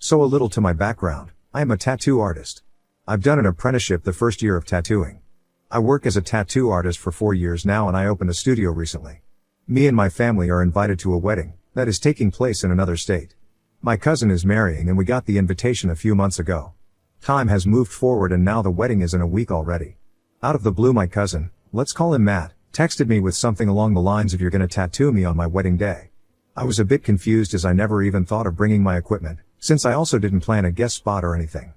So a little to my background. I am a tattoo artist. I've done an apprenticeship the first year of tattooing. I work as a tattoo artist for 4 years now and I opened a studio recently. Me and my family are invited to a wedding that is taking place in another state. My cousin is marrying and we got the invitation a few months ago. Time has moved forward and now the wedding is in a week already. Out of the blue my cousin, let's call him Matt, texted me with something along the lines of "You're gonna tattoo me on my wedding day." I was a bit confused as I never even thought of bringing my equipment, since I also didn't plan a guest spot or anything.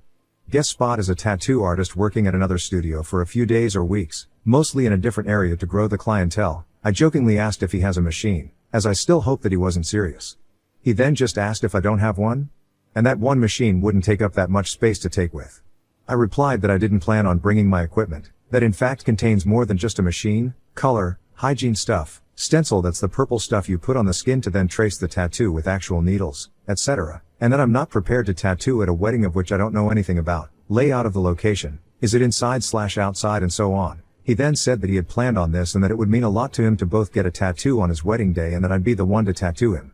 Guest spot is a tattoo artist working at another studio for a few days or weeks, mostly in a different area to grow the clientele. I jokingly asked if he has a machine, as I still hoped that he wasn't serious. He then just asked if I don't have one? And that one machine wouldn't take up that much space to take with. I replied that I didn't plan on bringing my equipment, that in fact contains more than just a machine, color, hygiene stuff, stencil that's the purple stuff you put on the skin to then trace the tattoo with actual needles, etc., and that I'm not prepared to tattoo at a wedding of which I don't know anything about, layout of the location, is it inside/outside and so on. He then said that he had planned on this and that it would mean a lot to him to both get a tattoo on his wedding day and that I'd be the one to tattoo him.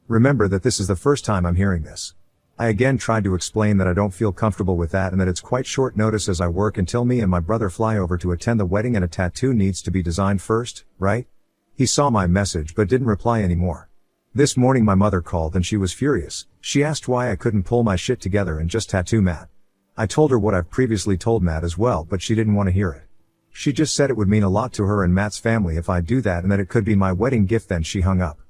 Remember that this is the first time I'm hearing this. I again tried to explain that I don't feel comfortable with that and that it's quite short notice as I work until me and my brother fly over to attend the wedding and a tattoo needs to be designed first, right? He saw my message but didn't reply anymore. This morning my mother called and she was furious. She asked why I couldn't pull my shit together and just tattoo Matt. I told her what I've previously told Matt as well, but she didn't want to hear it. She just said it would mean a lot to her and Matt's family if I do that and that it could be my wedding gift. Then she hung up.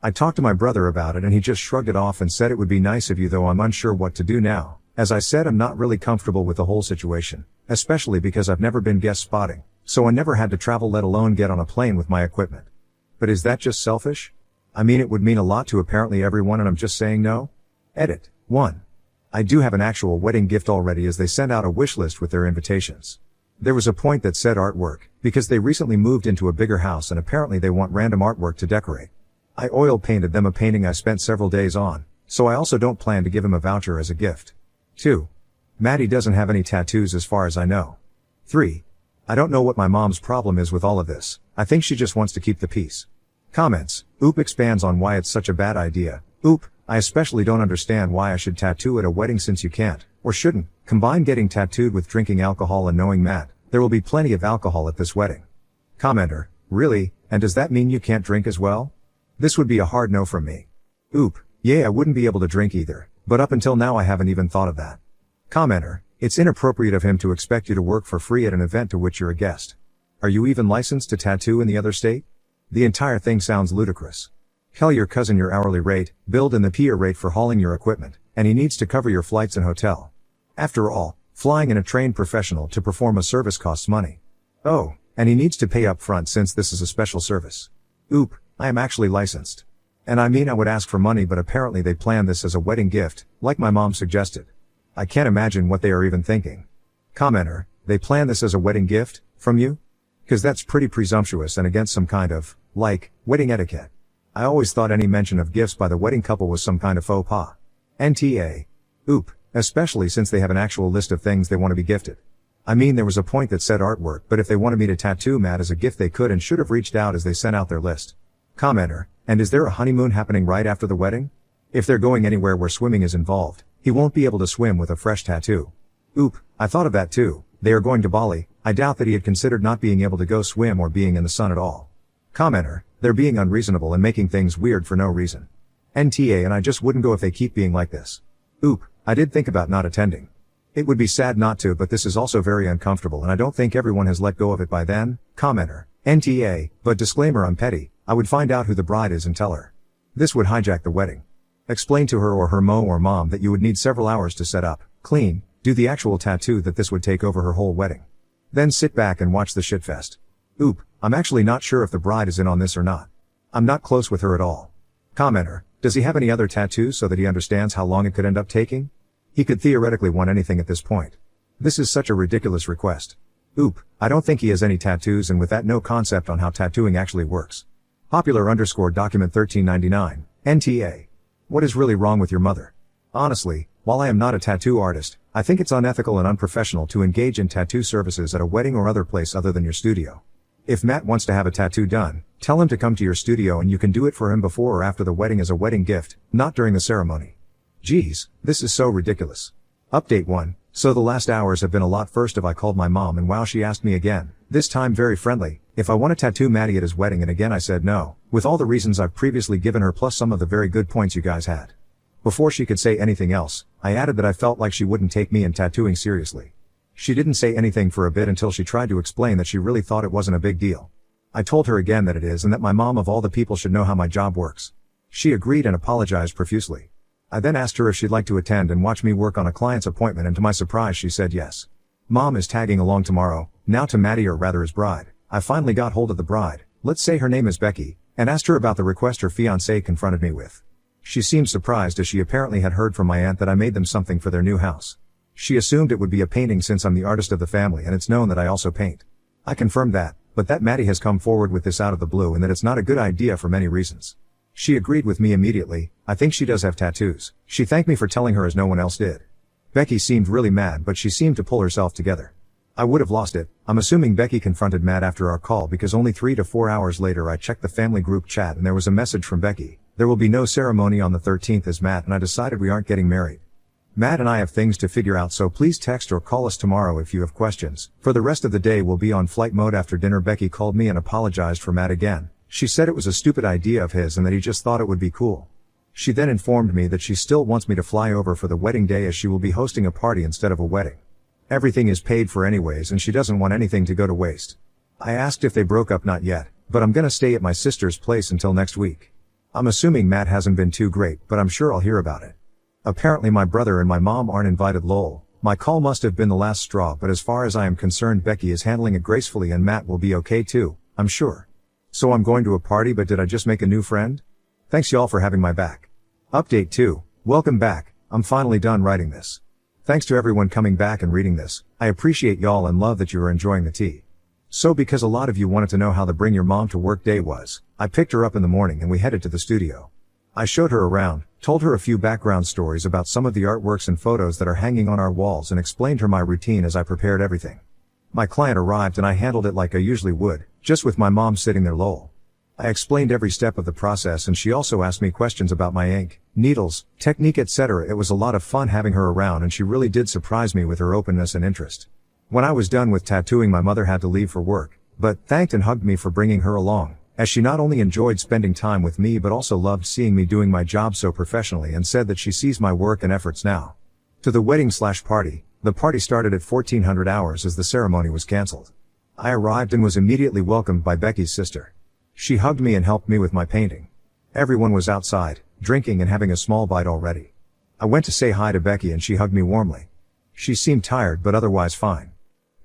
I talked to my brother about it and he just shrugged it off and said it would be nice of you, though I'm unsure what to do now. As I said, I'm not really comfortable with the whole situation, especially because I've never been guest spotting, so I never had to travel let alone get on a plane with my equipment. But is that just selfish? I mean, it would mean a lot to apparently everyone and I'm just saying no? Edit. 1. I do have an actual wedding gift already as they sent out a wish list with their invitations. There was a point that said artwork, because they recently moved into a bigger house and apparently they want random artwork to decorate. I oil painted them a painting I spent several days on, so I also don't plan to give him a voucher as a gift. 2. Maddie doesn't have any tattoos as far as I know. 3. I don't know what my mom's problem is with all of this. I think she just wants to keep the peace. Comments. Oop expands on why it's such a bad idea. Oop, I especially don't understand why I should tattoo at a wedding since you can't, or shouldn't, combine getting tattooed with drinking alcohol and knowing Matt. There will be plenty of alcohol at this wedding. Commenter. Really? And does that mean you can't drink as well? This would be a hard no from me. Oop. Yeah, I wouldn't be able to drink either, but up until now I haven't even thought of that. Commenter. It's inappropriate of him to expect you to work for free at an event to which you're a guest. Are you even licensed to tattoo in the other state? The entire thing sounds ludicrous. Tell your cousin your hourly rate, billed in the peer rate for hauling your equipment, and he needs to cover your flights and hotel. After all, flying in a trained professional to perform a service costs money. Oh, and he needs to pay up front since this is a special service. Oop, I am actually licensed. And I mean, I would ask for money, but apparently they planned this as a wedding gift, like my mom suggested. I can't imagine what they are even thinking. Commenter. They plan this as a wedding gift, from you? 'Cause that's pretty presumptuous and against some kind of, like, wedding etiquette. I always thought any mention of gifts by the wedding couple was some kind of faux pas. NTA. Oop, especially since they have an actual list of things they want to be gifted. I mean, there was a point that said artwork, but if they wanted me to tattoo Matt as a gift they could and should have reached out as they sent out their list. Commenter. And is there a honeymoon happening right after the wedding? If they're going anywhere where swimming is involved, he won't be able to swim with a fresh tattoo. Oop, I thought of that too. They are going to Bali. I doubt that he had considered not being able to go swim or being in the sun at all. Commenter. They're being unreasonable and making things weird for no reason. NTA. And I just wouldn't go if they keep being like this. Oop, I did think about not attending. It would be sad not to, but this is also very uncomfortable and I don't think everyone has let go of it by then. Commenter. NTA, but disclaimer, I'm petty. I would find out who the bride is and tell her. This would hijack the wedding. Explain to her or her mo or mom that you would need several hours to set up, clean, do the actual tattoo, that this would take over her whole wedding. Then sit back and watch the shitfest. Oop, I'm actually not sure if the bride is in on this or not. I'm not close with her at all. Commenter. Does he have any other tattoos so that he understands how long it could end up taking? He could theoretically want anything at this point. This is such a ridiculous request. Oop, I don't think he has any tattoos, and with that no concept on how tattooing actually works. Popular_document 1399, NTA. What is really wrong with your mother? Honestly, while I am not a tattoo artist, I think it's unethical and unprofessional to engage in tattoo services at a wedding or other place other than your studio. If Matt wants to have a tattoo done, tell him to come to your studio and you can do it for him before or after the wedding as a wedding gift, not during the ceremony. Geez, this is so ridiculous. Update 1. So the last hours have been a lot. First I called my mom and wow, she asked me again, this time very friendly, if I want to tattoo Maddie at his wedding, and again I said no, with all the reasons I've previously given her plus some of the very good points you guys had. Before she could say anything else, I added that I felt like she wouldn't take me and tattooing seriously. She didn't say anything for a bit until she tried to explain that she really thought it wasn't a big deal. I told her again that it is and that my mom of all the people should know how my job works. She agreed and apologized profusely. I then asked her if she'd like to attend and watch me work on a client's appointment, and to my surprise she said yes. Mom is tagging along tomorrow, now to Maddie, or rather his bride. I finally got hold of the bride, let's say her name is Becky, and asked her about the request her fiancé confronted me with. She seemed surprised as she apparently had heard from my aunt that I made them something for their new house. She assumed it would be a painting since I'm the artist of the family and it's known that I also paint. I confirmed that, but that Maddie has come forward with this out of the blue and that it's not a good idea for many reasons. She agreed with me immediately. I think she does have tattoos. She thanked me for telling her as no one else did. Becky seemed really mad, but she seemed to pull herself together. I would have lost it. I'm assuming Becky confronted Matt after our call because only 3 to 4 hours later I checked the family group chat and there was a message from Becky. There will be no ceremony on the 13th as Matt and I decided we aren't getting married. Matt and I have things to figure out, so please text or call us tomorrow if you have questions. For the rest of the day we'll be on flight mode. After dinner Becky called me and apologized for Matt again. She said it was a stupid idea of his and that he just thought it would be cool. She then informed me that she still wants me to fly over for the wedding day as she will be hosting a party instead of a wedding. Everything is paid for anyways and she doesn't want anything to go to waste. I asked if they broke up. Not yet, but I'm gonna stay at my sister's place until next week. I'm assuming Matt hasn't been too great, but I'm sure I'll hear about it. Apparently my brother and my mom aren't invited. Lol. My call must have been the last straw, but as far as I am concerned Becky is handling it gracefully and Matt will be okay too, I'm sure. So I'm going to a party, but did I just make a new friend? Thanks y'all for having my back. Update 2. Welcome back. I'm finally done writing this. Thanks to everyone coming back and reading this. I appreciate y'all and love that you are enjoying the tea. So because a lot of you wanted to know how the bring your mom to work day was, I picked her up in the morning and we headed to the studio. I showed her around, told her a few background stories about some of the artworks and photos that are hanging on our walls and explained her my routine as I prepared everything. My client arrived and I handled it like I usually would, just with my mom sitting there. Lol. I explained every step of the process and she also asked me questions about my ink, needles, technique, etc. It was a lot of fun having her around and she really did surprise me with her openness and interest. When I was done with tattooing my mother had to leave for work, but thanked and hugged me for bringing her along, as she not only enjoyed spending time with me but also loved seeing me doing my job so professionally and said that she sees my work and efforts now. To the wedding/party. The party started at 1400 hours as the ceremony was cancelled. I arrived and was immediately welcomed by Becky's sister. She hugged me and helped me with my painting. Everyone was outside, drinking and having a small bite already. I went to say hi to Becky and she hugged me warmly. She seemed tired but otherwise fine.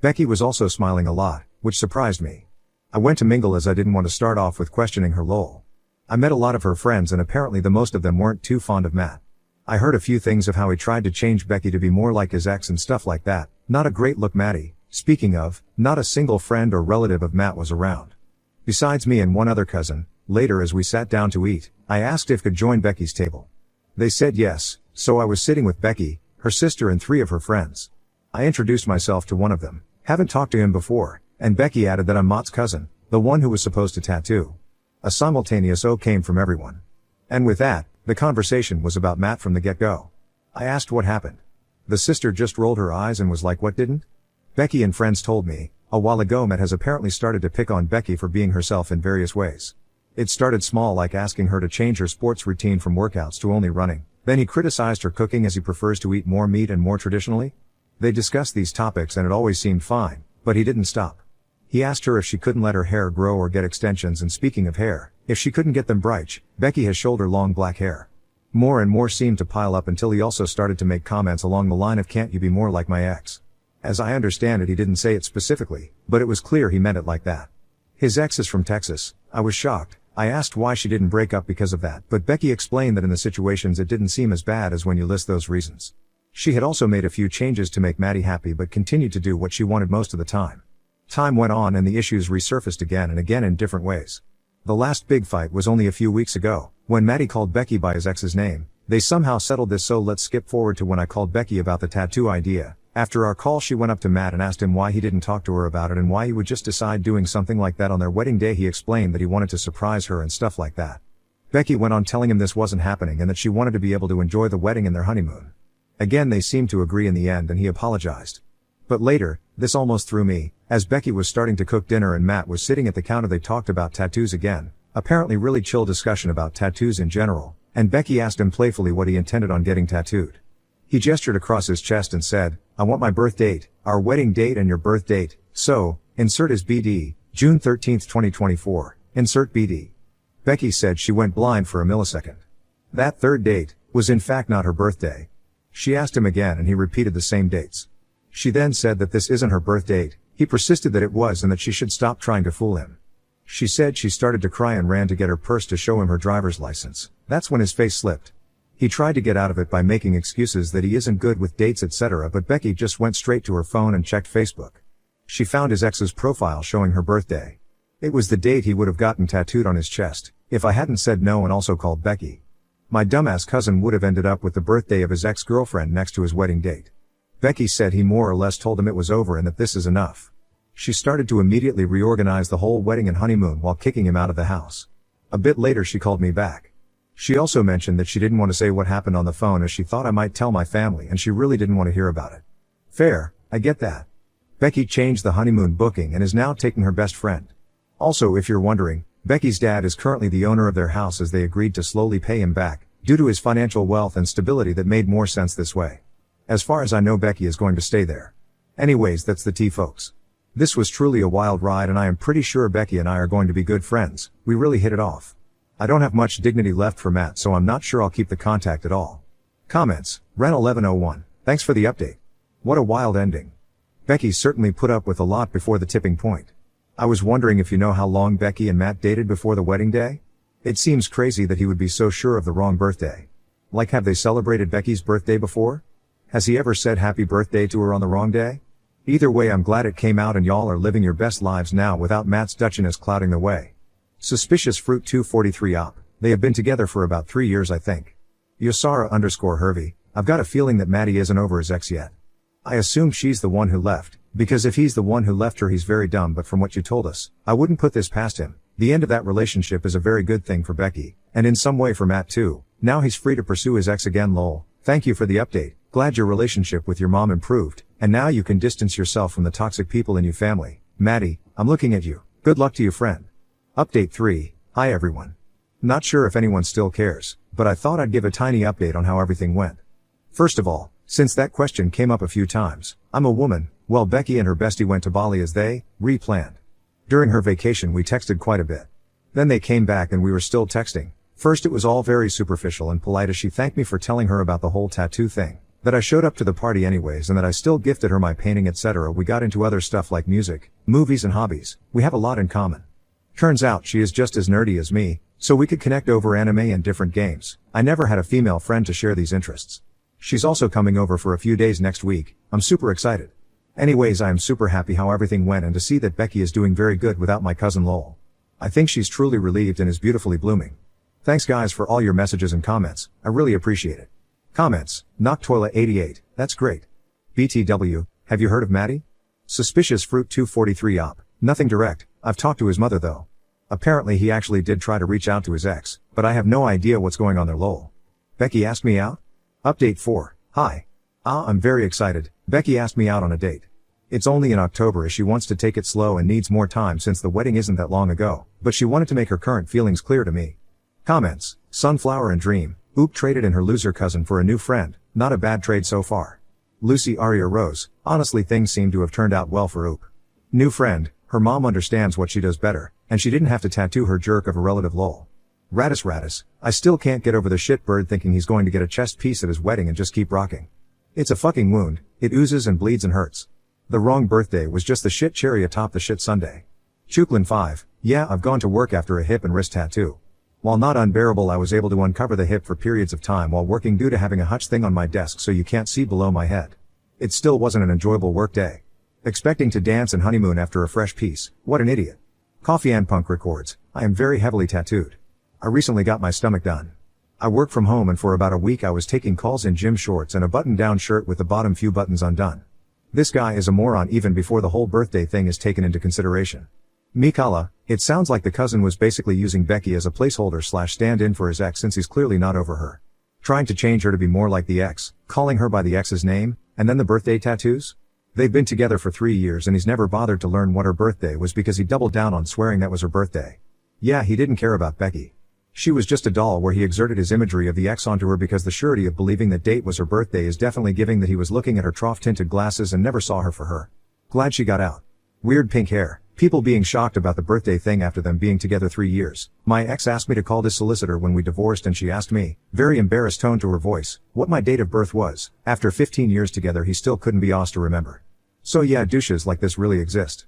Becky was also smiling a lot, which surprised me. I went to mingle as I didn't want to start off with questioning her. Lol. I met a lot of her friends and apparently the most of them weren't too fond of Matt. I heard a few things of how he tried to change Becky to be more like his ex and stuff like that. Not a great look. Maddie, speaking of, not a single friend or relative of Matt was around. Besides me and one other cousin. Later as we sat down to eat, I asked if could join Becky's table. They said yes, so I was sitting with Becky, her sister and 3 of her friends. I introduced myself to one of them, haven't talked to him before, and Becky added that I'm Matt's cousin, the one who was supposed to tattoo. A simultaneous "oh" came from everyone. And with that, the conversation was about Matt from the get-go. I asked what happened. The sister just rolled her eyes and was like, what didn't? Becky and friends told me, a while ago Matt has apparently started to pick on Becky for being herself in various ways. It started small, like asking her to change her sports routine from workouts to only running. Then he criticized her cooking as he prefers to eat more meat and more traditionally. They discussed these topics and it always seemed fine, but he didn't stop. He asked her if she couldn't let her hair grow or get extensions, and speaking of hair, if she couldn't get them bright. Becky has shoulder-long black hair. More and more seemed to pile up until he also started to make comments along the line of "can't you be more like my ex?" As I understand it, he didn't say it specifically, but it was clear he meant it like that. His ex is from Texas. I was shocked. I asked why she didn't break up because of that, but Becky explained that in the situations it didn't seem as bad as when you list those reasons. She had also made a few changes to make Maddie happy but continued to do what she wanted most of the time. Time went on and the issues resurfaced again and again in different ways. The last big fight was only a few weeks ago, when Maddie called Becky by his ex's name. They somehow settled this, so let's skip forward to when I called Becky about the tattoo idea. After our call she went up to Matt and asked him why he didn't talk to her about it and why he would just decide doing something like that on their wedding day. He explained that he wanted to surprise her and stuff like that. Becky went on telling him this wasn't happening and that she wanted to be able to enjoy the wedding and their honeymoon. Again, they seemed to agree in the end and he apologized. But later, this almost threw me, as Becky was starting to cook dinner and Matt was sitting at the counter. They talked about tattoos again, apparently really chill discussion about tattoos in general, and Becky asked him playfully what he intended on getting tattooed. He gestured across his chest and said, "I want my birth date, our wedding date and your birth date, so, insert as BD, June 13, 2024, insert BD. Becky said she went blind for a millisecond. That third date was in fact not her birthday. She asked him again and he repeated the same dates. She then said that this isn't her birth date. He persisted that it was and that she should stop trying to fool him. She said she started to cry and ran to get her purse to show him her driver's license. That's when his face slipped. He tried to get out of it by making excuses that he isn't good with dates etc., but Becky just went straight to her phone and checked Facebook. She found his ex's profile showing her birthday. It was the date he would have gotten tattooed on his chest, if I hadn't said no and also called Becky. My dumbass cousin would have ended up with the birthday of his ex-girlfriend next to his wedding date. Becky said he more or less told him it was over and that this is enough. She started to immediately reorganize the whole wedding and honeymoon while kicking him out of the house. A bit later she called me back. She also mentioned that she didn't want to say what happened on the phone as she thought I might tell my family and she really didn't want to hear about it. Fair, I get that. Becky changed the honeymoon booking and is now taking her best friend. Also, if you're wondering, Becky's dad is currently the owner of their house as they agreed to slowly pay him back, due to his financial wealth and stability that made more sense this way. As far as I know, Becky is going to stay there. Anyways, that's the tea, folks. This was truly a wild ride and I am pretty sure Becky and I are going to be good friends. We really hit it off. I don't have much dignity left for Matt, so I'm not sure I'll keep the contact at all. Comments, Ren1101. Thanks for the update. What a wild ending. Becky certainly put up with a lot before the tipping point. I was wondering if you know how long Becky and Matt dated before the wedding day? It seems crazy that he would be so sure of the wrong birthday. Like, have they celebrated Becky's birthday before? Has he ever said happy birthday to her on the wrong day? Either way, I'm glad it came out and y'all are living your best lives now without Matt's Dutchiness clouding the way. Suspicious Fruit 243 op. They have been together for about 3 years, I think. Yosara_Hervey. I've got a feeling that Matty isn't over his ex yet. I assume she's the one who left, because if he's the one who left her, he's very dumb, but from what you told us, I wouldn't put this past him. The end of that relationship is a very good thing for Becky, and in some way for Matt too. Now he's free to pursue his ex again, lol. Thank you for the update. Glad your relationship with your mom improved, and now you can distance yourself from the toxic people in your family. Matty, I'm looking at you. Good luck to you, friend. Update 3. Hi everyone. Not sure if anyone still cares, but I thought I'd give a tiny update on how everything went. First of all, since that question came up a few times, I'm a woman. Well, Becky and her bestie went to Bali as they re-planned. During her vacation we texted quite a bit. Then they came back and we were still texting. First it was all very superficial and polite as she thanked me for telling her about the whole tattoo thing, that I showed up to the party anyways and that I still gifted her my painting etc. We got into other stuff like music, movies and hobbies. We have a lot in common. Turns out she is just as nerdy as me, so we could connect over anime and different games. I never had a female friend to share these interests. She's also coming over for a few days next week. I'm super excited. Anyways, I am super happy how everything went and to see that Becky is doing very good without my cousin lol. I think she's truly relieved and is beautifully blooming. Thanks guys for all your messages and comments. I really appreciate it. Comments, Noctoila88, that's great. BTW, have you heard of Matty? Suspicious Fruit 243 op. Nothing direct. I've talked to his mother though. Apparently he actually did try to reach out to his ex, but I have no idea what's going on there lol. Becky asked me out? Update 4. Hi. I'm very excited. Becky asked me out on a date. It's only in October as she wants to take it slow and needs more time since the wedding isn't that long ago, but she wanted to make her current feelings clear to me. Comments, Sunflower and Dream. Oop traded in her loser cousin for a new friend. Not a bad trade so far. Lucy Aria Rose. Honestly, things seem to have turned out well for Oop. New friend. Her mom understands what she does better, and she didn't have to tattoo her jerk of a relative lol. Radis. I still can't get over the shitbird thinking he's going to get a chest piece at his wedding and just keep rocking. It's a fucking wound. It oozes and bleeds and hurts. The wrong birthday was just the shit cherry atop the shit sundae. Chuklin 5. Yeah, I've gone to work after a hip and wrist tattoo. While not unbearable, I was able to uncover the hip for periods of time while working due to having a hutch thing on my desk so you can't see below my head. It still wasn't an enjoyable work day. Expecting to dance and honeymoon after a fresh piece. What an idiot. Coffee and Punk records. I am very heavily tattooed. I recently got my stomach done. I work from home and for about a week I was taking calls in gym shorts and a button-down shirt with the bottom few buttons undone. This guy is a moron even before the whole birthday thing is taken into consideration. Mikala, it sounds like the cousin was basically using Becky as a placeholder / stand-in for his ex since he's clearly not over her. Trying to change her to be more like the ex, calling her by the ex's name, and then the birthday tattoos? They've been together for 3 years and he's never bothered to learn what her birthday was because he doubled down on swearing that was her birthday. Yeah, he didn't care about Becky. She was just a doll where he exerted his imagery of the ex onto her because the surety of believing that date was her birthday is definitely giving that he was looking at her trough-tinted glasses and never saw her for her. Glad she got out. Weird pink hair. People being shocked about the birthday thing after them being together 3 years. My ex asked me to call this solicitor when we divorced and she asked me, very embarrassed tone to her voice, what my date of birth was. After 15 years together he still couldn't be asked to remember. So yeah, douches like this really exist.